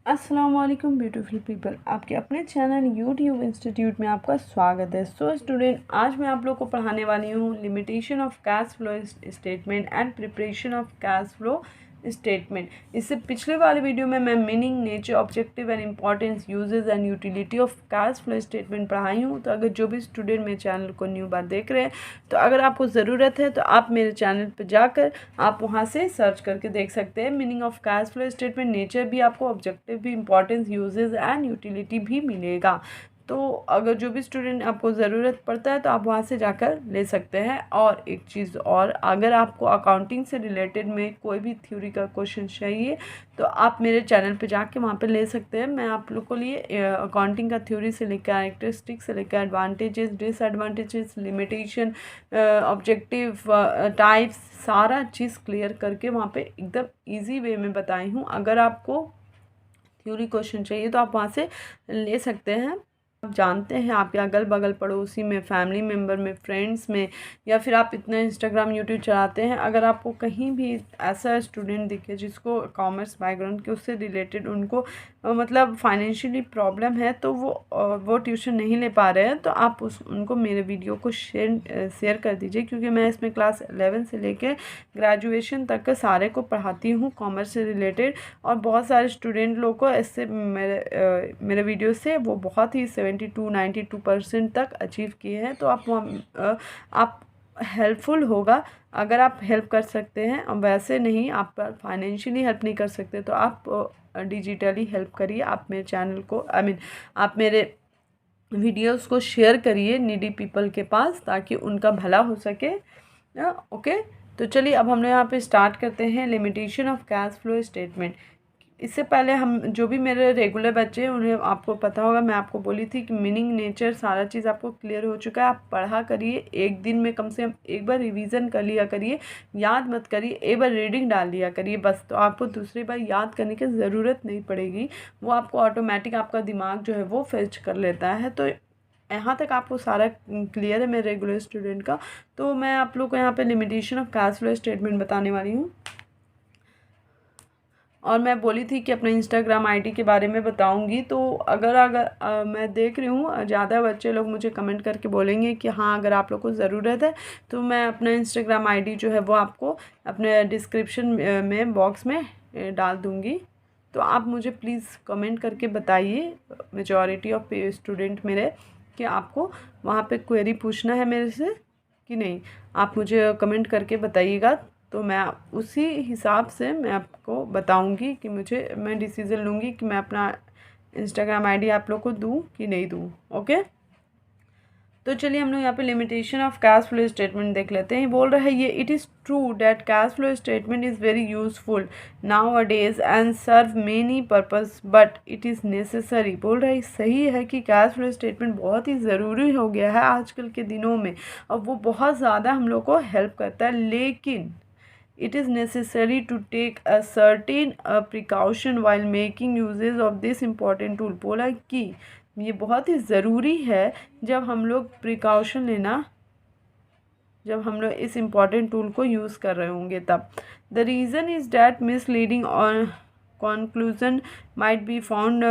अस्सलाम वालेकुम beautiful people, आपके अपने चैनल यूट्यूब इंस्टीट्यूट में आपका स्वागत है। सो स्टूडेंट, आज मैं आप लोग को पढ़ाने वाली हूँ limitation of cash flow statement and preparation of cash flow statement. इससे पिछले वाले वीडियो में मैं meaning, nature, objective and importance, uses and utility of cash flow statement पढ़ाई हूँ। तो अगर जो भी स्टूडेंट मेरे चैनल को न्यू बार देख रहे हैं, तो अगर आपको ज़रूरत है तो आप मेरे चैनल पर जाकर आप वहाँ से सर्च करके देख सकते हैं। Meaning of cash flow statement, nature भी आपको, ऑब्जेक्टिव भी, इंपॉर्टेंस, यूजेस एंड यूटिलिटी भी मिलेगा। तो अगर जो भी स्टूडेंट आपको ज़रूरत पड़ता है तो आप वहाँ से जाकर ले सकते हैं। और एक चीज़ और, अगर आपको अकाउंटिंग से रिलेटेड में कोई भी थ्योरी का क्वेश्चन चाहिए तो आप मेरे चैनल पे जाके वहाँ पे ले सकते हैं। मैं आप लोग को लिए अकाउंटिंग का थ्योरी से लेकर कैरेक्टरिस्टिक से लेकर advantages, disadvantages, limitation, objective, types, सारा चीज़ क्लियर करके वहाँ पे एकदम ईजी वे में बताई हूँ। अगर आपको थ्योरी क्वेश्चन चाहिए तो आप वहाँ से ले सकते हैं। आप जानते हैं आपके अगल बगल पड़ोसी में, फैमिली मेम्बर में, फ्रेंड्स में, या फिर आप इतना इंस्टाग्राम यूट्यूब चलाते हैं, अगर आपको कहीं भी ऐसा स्टूडेंट दिखे जिसको कॉमर्स बैकग्राउंड के उससे रिलेटेड उनको मतलब फाइनेंशियली प्रॉब्लम है, तो वो ट्यूशन नहीं ले पा रहे हैं, तो आप उनको मेरे वीडियो को शेयर कर दीजिए। क्योंकि मैं इसमें क्लास 11 से लेकर ग्रेजुएशन तक के सारे को पढ़ाती हूँ कॉमर्स से रिलेटेड। और बहुत सारे स्टूडेंट लोग को इससे मेरे वीडियो से वो बहुत ही 72-92% तक अचीव किए हैं। तो आप हेल्पफुल होगा अगर आप हेल्प कर सकते हैं। और वैसे नहीं, आप फाइनेंशियली हेल्प नहीं कर सकते तो आप डिजिटली हेल्प करिए। आप मेरे चैनल को आप मेरे वीडियोस को शेयर करिए नीडी पीपल के पास, ताकि उनका भला हो सके। ओके, तो चलिए अब हम लोग यहाँ पे स्टार्ट करते हैं limitation of cash flow statement. इससे पहले हम जो भी मेरे रेगुलर बच्चे हैं उन्हें आपको पता होगा, मैं आपको बोली थी कि मीनिंग, नेचर, सारा चीज़ आपको क्लियर हो चुका है। आप पढ़ा करिए, एक दिन में कम से कम एक बार रिवीजन कर लिया करिए, याद मत करिए, एक बार रीडिंग डाल लिया करिए बस। तो आपको दूसरी बार याद करने की ज़रूरत नहीं पड़ेगी, वो आपको ऑटोमेटिक आपका दिमाग जो है वो फेच कर लेता है। तो यहाँ तक आपको सारा क्लियर है मेरे रेगुलर स्टूडेंट का। तो मैं आप लोग को यहाँ पे limitation of cash flow statement बताने वाली हूँ। और मैं बोली थी कि अपने इंस्टाग्राम आईडी के बारे में बताऊंगी। तो अगर मैं देख रही हूँ ज़्यादा बच्चे लोग मुझे कमेंट करके बोलेंगे कि हाँ, अगर आप लोग को ज़रूरत है तो मैं अपना इंस्टाग्राम आईडी जो है वो आपको अपने डिस्क्रिप्शन में बॉक्स में डाल दूँगी। तो आप मुझे प्लीज़ कमेंट करके बताइए, मेजॉरिटी ऑफ स्टूडेंट मेरे, कि आपको वहाँ पे क्वेरी पूछना है मेरे से कि नहीं। आप मुझे कमेंट करके बताइएगा, तो मैं उसी हिसाब से मैं आपको बताऊंगी कि मैं डिसीज़न लूँगी कि मैं अपना इंस्टाग्राम आईडी आप लोग को दूँ कि नहीं दूँ। ओके, तो चलिए हम लोग यहाँ पे limitation of cash flow statement देख लेते हैं। बोल रहा है ये, it is true that cash flow statement is very useful nowadays and serve many purpose but it is necessary. बोल रहा है सही है कि कैश फ्लो स्टेटमेंट बहुत ही ज़रूरी हो गया है आजकल के दिनों में, और वो बहुत ज़्यादा हम लोग को हेल्प करता है। लेकिन it is necessary to take a certain precaution while making uses of this important tool। बोला कि ये बहुत ही ज़रूरी है जब हम लोग प्रिकॉशन लेना, जब हम लोग इस इम्पॉर्टेंट टूल को यूज़ कर रहे होंगे तब। The reason is that misleading और conclusion might be found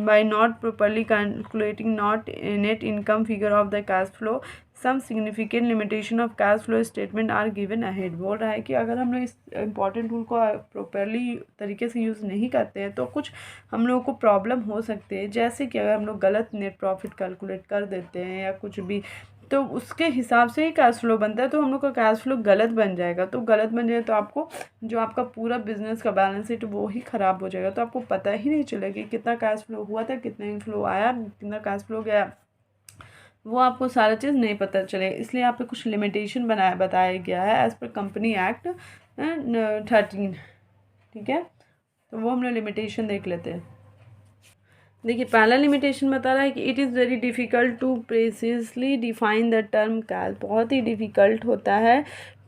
by not properly calculating net income figure of the cash flow। some significant limitation of cash flow statement are given ahead। बोल रहा है कि अगर हम लोग इस इम्पॉर्टेंट टूल को प्रॉपरली तरीके से यूज़ नहीं करते हैं तो कुछ हम लोगों को प्रॉब्लम हो सकती है। जैसे कि अगर हम लोग गलत नेट प्रॉफिट कैलकुलेट कर देते हैं या कुछ भी, तो उसके हिसाब से ही कैश फ्लो बनता है, तो हम लोग का कैश फ्लो गलत बन जाएगा। तो गलत बन जाए तो आपको जो आपका पूरा बिजनेस का बैलेंस शीट वो ही ख़राब हो जाएगा। तो आपको पता ही नहीं चलेगा कि कितना कैश फ्लो हुआ था, कितना इनफ्लो आया, कितना कैश फ्लो गया, वो आपको सारा चीज़ नहीं पता चलेगा। इसलिए यहाँ पे कुछ लिमिटेशन बताया गया है एज़ पर कंपनी एक्ट 13। ठीक है, तो वो हम लोग लिमिटेशन देख लेते हैं। देखिए, पहला लिमिटेशन बता रहा है कि it is very difficult to precisely define the term cash. बहुत ही डिफ़िकल्ट होता है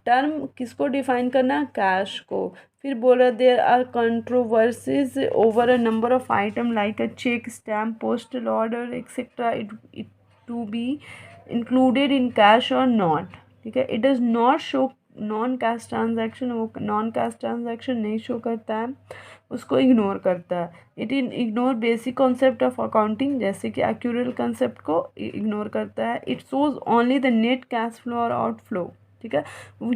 टर्म किसको डिफाइन करना, कैश को। फिर बोला there are controversies over a number of item like a cheque, stamp, postal order etcetera it to be included in cash और नॉट। ठीक है, it does not show non cash transaction, वो non cash transaction नहीं show करता है, उसको ignore करता है। It ignore basic concept of accounting, जैसे कि एक्यूरल कंसेप्ट को इग्नोर करता है। It shows only the net cash flow और आउटफ्लो, ठीक है।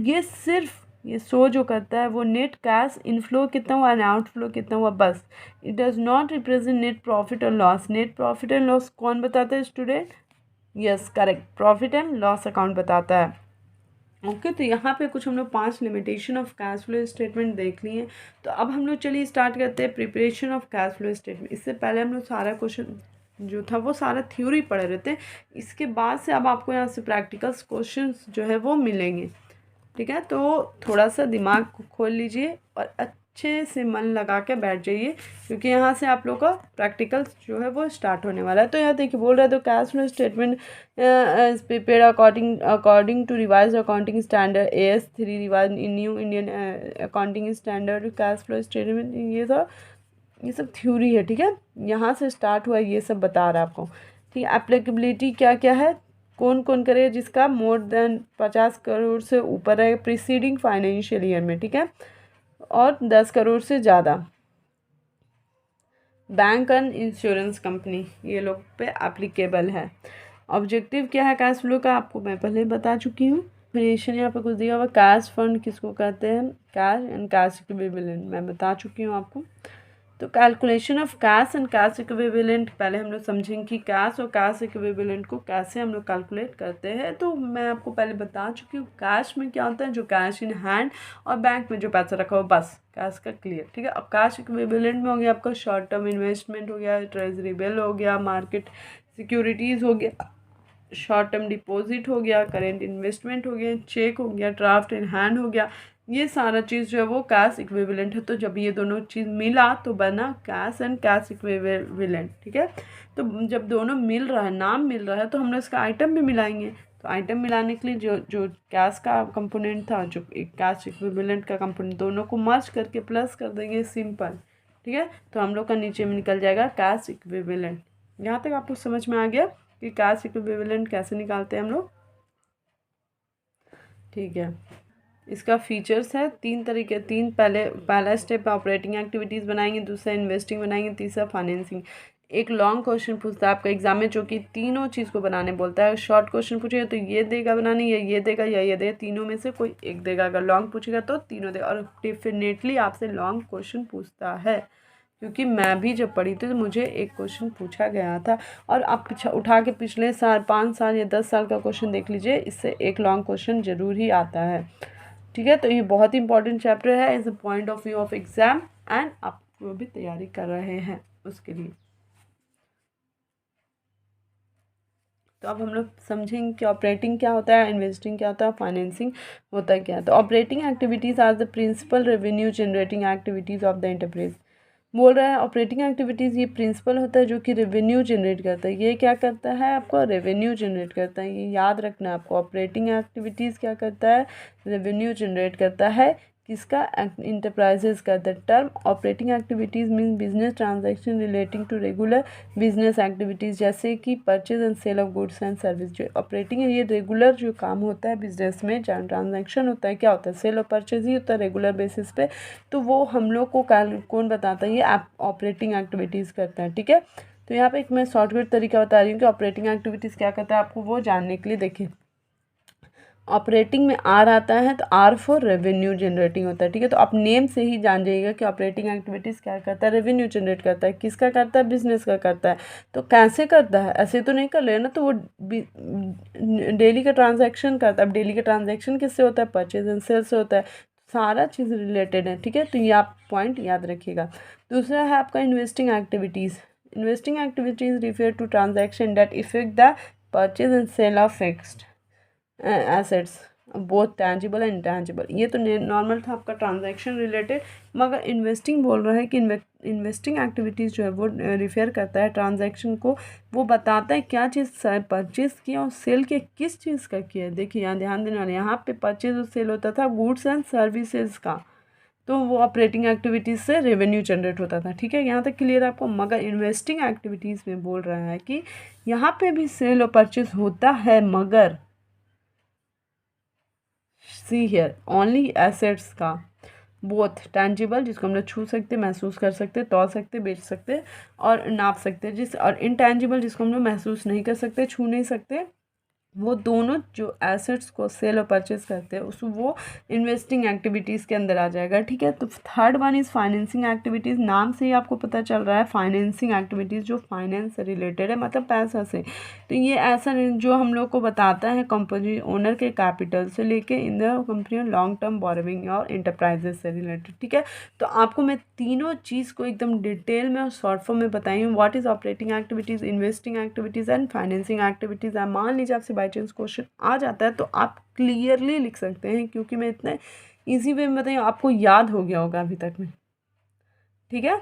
ये सिर्फ ये शो जो करता है वो नेट कैश इनफ्लो कितना हुआ एंड आउटफ्लो कितना हुआ, बस। It does not represent net profit और loss. Net profit and loss कौन बताता है student? Yes correct, profit and loss account बताता है। ओके तो यहाँ पे कुछ हम लोग 5 limitation of cash flow statement देख लिए। तो अब हम लोग चलिए स्टार्ट करते हैं preparation of cash flow statement. इससे पहले हम लोग सारा क्वेश्चन जो था वो सारा थ्योरी पढ़ रहे थे, इसके बाद से अब आपको यहाँ से प्रैक्टिकल्स क्वेश्चंस जो है वो मिलेंगे, ठीक है। तो थोड़ा सा दिमाग को खोल लीजिए और अच्छे से मन लगा के बैठ जाइए, क्योंकि यहाँ से आप लोग का प्रैक्टिकल जो है वो स्टार्ट होने वाला है। तो यहाँ देखिए बोल रहा है, तो cash flow statement is prepared according to revise accounting standard AS3 revise in new Indian accounting standard. Cash flow statement ये सब थ्योरी है, ठीक है। यहाँ से स्टार्ट हुआ, ये सब बता रहा है आपको, ठीक है। एप्लीकेबिलिटी क्या क्या है, कौन कौन करेगा जिसका मोर देन 50 करोड़ से ऊपर है प्रीसीडिंग फाइनेंशियल ईयर में, ठीक है, और 10 करोड़ से ज़्यादा। बैंक एंड इंश्योरेंस कंपनी ये लोग पे एप्लीकेबल है। ऑब्जेक्टिव क्या है कैश फ्लो का, आपको मैं पहले बता चुकी हूँ। डेफिनेशन यहाँ पे कुछ दिया हुआ, कैश फंड किसको कहते हैं, कैश एंड कैश इक्विवेलेंट मैं बता चुकी हूँ आपको। तो calculation of cash and cash equivalent पहले हम लोग समझेंगे कि कैश और कैश इक्विवेलेंट को कैसे हम लोग कैलकुलेट करते हैं। तो मैं आपको पहले बता चुकी हूँ, कैश में क्या होता है, जो कैश इन हैंड, और बैंक में जो पैसा रखा हो, बस कैश का क्लियर, ठीक है। अब कैश इक्विवेलेंट में हो गया आपका शॉर्ट टर्म इन्वेस्टमेंट हो गया, ट्रेजरी बिल हो गया, मार्केट सिक्योरिटीज़ हो गया, शॉर्ट टर्म डिपॉजिट हो गया, करेंट इन्वेस्टमेंट हो गया, चेक हो गया, ड्राफ्ट इन हैंड हो गया, ये सारा चीज़ जो है वो कैश इक्विवेलेंट है। तो जब ये दोनों चीज़ मिला तो बना कैश एंड कैश इक्विवेलेंट, ठीक है। तो जब दोनों मिल रहा है, नाम मिल रहा है, तो हम लोग इसका आइटम भी मिलाएंगे। तो आइटम मिलाने के लिए जो कैश का कंपोनेंट था, जो एक कैश इक्विवेलेंट का कंपोनेंट, दोनों को मर्ज करके प्लस कर देंगे, सिंपल, ठीक है। तो हम लोग का नीचे में निकल जाएगा कैश इक्विवेलेंट। यहाँ तक आपको समझ में आ गया कि कैश इक्विवेलेंट कैसे निकालते हैं हम लोग, ठीक है। इसका फीचर्स है तीन तरीके, पहला स्टेप ऑपरेटिंग एक्टिविटीज़ बनाएंगे, दूसरा इन्वेस्टिंग बनाएंगे, तीसरा फाइनेंसिंग। एक लॉन्ग क्वेश्चन पूछता है आपका एग्जाम में, जो कि तीनों चीज़ को बनाने बोलता है। शॉर्ट क्वेश्चन पूछेगा तो ये देगा बनाने, या ये देगा या ये देगा, तीनों में से कोई एक देगा। अगर लॉन्ग पूछेगा तो तीनों देगा, और डेफिनेटली आपसे लॉन्ग क्वेश्चन पूछता है, क्योंकि मैं भी जब पढ़ी थी तो मुझे एक क्वेश्चन पूछा गया था। और आप उठा के पिछले साल 5 साल या 10 साल का क्वेश्चन देख लीजिए, इससे एक लॉन्ग क्वेश्चन ज़रूर ही आता है, ठीक है। तो ये बहुत ही इंपॉर्टेंट चैप्टर है as a point of view of exam, and आप वो भी तैयारी कर रहे हैं उसके लिए। तो अब हम लोग समझेंगे कि ऑपरेटिंग क्या होता है, इन्वेस्टिंग क्या होता है, फाइनेंसिंग होता है क्या है। तो operating activities are the principal revenue generating activities of the enterprise. बोल रहा है ऑपरेटिंग एक्टिविटीज़ ये प्रिंसिपल होता है जो कि रेवेन्यू जनरेट करता है। ये क्या करता है, आपको रेवेन्यू जनरेट करता है, ये याद रखना है आपको। ऑपरेटिंग एक्टिविटीज़ क्या करता है, रेवेन्यू जनरेट करता है, किसका, इंटरप्राइजेज का। The term operating activities mean business transaction relating to regular business activities, जैसे कि purchase and sale of goods and service. जो ऑपरेटिंग है ये रेगुलर जो काम होता है बिजनेस में, जहाँ ट्रांजैक्शन होता है, क्या होता है, सेल और परचेज ही होता है रेगुलर बेसिस पे। तो वो हम लोग को कौन बताता है, ये ऑपरेटिंग एक्टिविटीज़ करता है, ठीक है। तो यहाँ पे एक मैं शॉर्टकट तरीका बता रही हूँ कि ऑपरेटिंग एक्टिविटीज़ क्या करता है, आपको वो जानने के लिए देखिए। ऑपरेटिंग में आर आता है तो आर फॉर रेवेन्यू जनरेटिंग होता है, ठीक है। तो आप नेम से ही जान जाइएगा कि ऑपरेटिंग एक्टिविटीज़ क्या करता है, रेवेन्यू जनरेट करता है। किसका करता है, बिजनेस का करता है। तो कैसे करता है, ऐसे तो नहीं कर ले ना, तो वो डेली का ट्रांजैक्शन करता है। अब डेली का ट्रांजैक्शन किससे होता है, परचेज एंड सेल से होता है। सारा चीज़ रिलेटेड है, ठीक है। तो ये आप पॉइंट याद रखिएगा। दूसरा है आपका investing activities. Investing activities refer to transaction that effect the purchase and sale of fixed assets both tangible and intangible. ये तो नॉर्मल था आपका ट्रांजैक्शन रिलेटेड, मगर इन्वेस्टिंग बोल रहा है कि इन्वेस्टिंग एक्टिविटीज़ जो है वो रिफेयर करता है ट्रांजैक्शन को। वो बताता है क्या चीज़ परचेज किया और सेल किया, किस चीज़ का किया। देखिए यहाँ ध्यान देने वाले, यहाँ पे परचेज और सेल होता था गुड्स एंड सर्विसेज का, तो वो ऑपरेटिंग एक्टिविटीज़ से रेवेन्यू जनरेट होता था, ठीक है। यहाँ तक क्लियर आपको। मगर इन्वेस्टिंग एक्टिविटीज़ में बोल रहा है कि यहाँ पे भी सेल और परचेज होता है, मगर सी हियर ओनली एसेट्स का, बोथ टेंजिबल जिसको हम लोग छू सकते, महसूस कर सकते, तौल सकते, बेच सकते और नाप सकते, और इनटेंजिबल जिसको हम लोग महसूस नहीं कर सकते, छू नहीं सकते, वो दोनों जो एसेट्स को सेल और परचेज करते हैं उस वो इन्वेस्टिंग एक्टिविटीज़ के अंदर आ जाएगा। ठीक है, तो third one is financing activities. नाम से ही आपको पता चल रहा है फाइनेंसिंग एक्टिविटीज़ जो फाइनेंस से रिलेटेड है, मतलब पैसा से। तो ये ऐसा जो हम लोग को बताता है कंपनी ओनर के कैपिटल से लेके in the company long term borrowing और इंटरप्राइजेस से रिलेटेड। ठीक है, तो आपको मैं तीनों चीज़ को एकदम डिटेल में और शॉर्ट फॉर्म में बताई हूँ, what is operating activities, investing activities and financing activities. मान लीजिए आपसे बाई चांस क्वेश्चन आ जाता है तो आप क्लियरली लिख सकते हैं, क्योंकि मैं इतने इजी वे में बताई आपको याद हो गया होगा अभी तक में। ठीक है,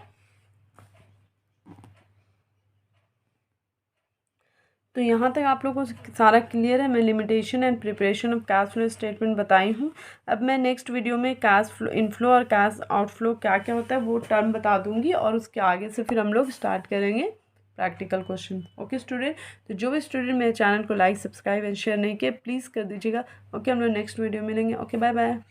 तो यहाँ तक आप लोगों को सारा क्लियर है। मैं limitation and preparation of cash flow statement बताई हूँ। अब मैं नेक्स्ट वीडियो में कैश फ्लो इनफ्लो और कैश आउटफ्लो क्या क्या होता है वो टर्म बता दूँगी, और उसके आगे से फिर हम लोग स्टार्ट करेंगे प्रैक्टिकल क्वेश्चन। ओके स्टूडेंट, तो जो भी स्टूडेंट मेरे चैनल को लाइक, सब्सक्राइब एंड शेयर नहीं किए प्लीज़ कर दीजिएगा। ओके, हम लोग नेक्स्ट वीडियो मिलेंगे। Okay, bye bye.